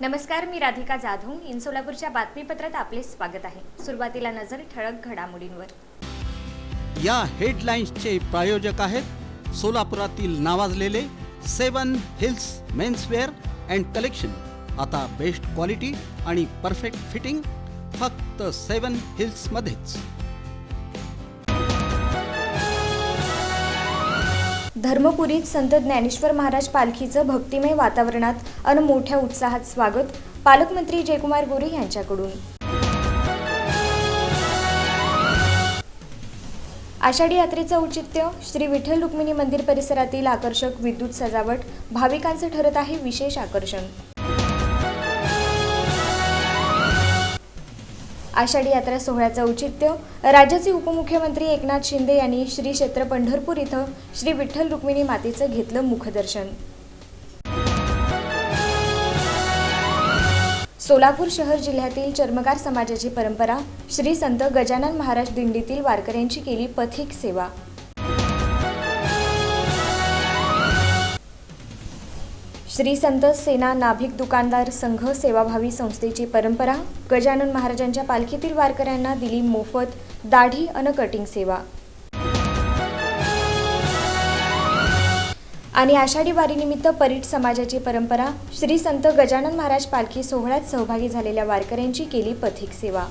नमस्कार, मी राधिका जाधव. इन सोलापूरच्या बातमीपत्रात आपले स्वागत आहे. सुरुवातीला नजर ठळक घडामोडींवर. या हेडलाईन्सचे प्रायोजक आहेत सोलापुरातील नावाजलेले 7 हिल्स मेन्सवेअर अँड कलेक्शन. आता बेस्ट क्वालिटी आणि परफेक्ट फिटिंग फक्त 7 हिल्स मध्येच. धर्मपुरीत संत ज्ञानेश्वर महाराज पालखीचं भक्तिमय वातावरणात अन मोठ्या उत्साहात स्वागत पालकमंत्री जयकुमार गोरे यांच्याकडून. आषाढी यात्रेचं औचित्य श्री विठ्ठल रुक्मिणी मंदिर परिसरातील आकर्षक विद्युत सजावट भाविकांचं ठरत आहे विशेष आकर्षण. आषाढी यात्रा सोहळ्याचं औचित्य राज्याचे उपमुख्यमंत्री एकनाथ शिंदे यांनी श्री क्षेत्र पंढरपूर इथं श्री विठ्ठल रुक्मिणी मातेचं घेतलं मुखदर्शन. सोलापूर शहर जिल्ह्यातील चर्मकार समाजाची परंपरा श्री संत गजानन महाराज दिंडीतील वारकऱ्यांची केली पथिक सेवा. श्री संत सेना नाभिक दुकानदार संघ सेवाभावी संस्थेची परंपरा गजानन महाराजांच्या पालखीतील वारकऱ्यांना दिली मोफत दाढी अन कटिंग सेवा. आणि आषाढी वारीनिमित्त परीट समाजाची परंपरा श्री संत गजानन महाराज पालखी सोहळ्यात सहभागी झालेल्या वारकऱ्यांची केली पथिक सेवा.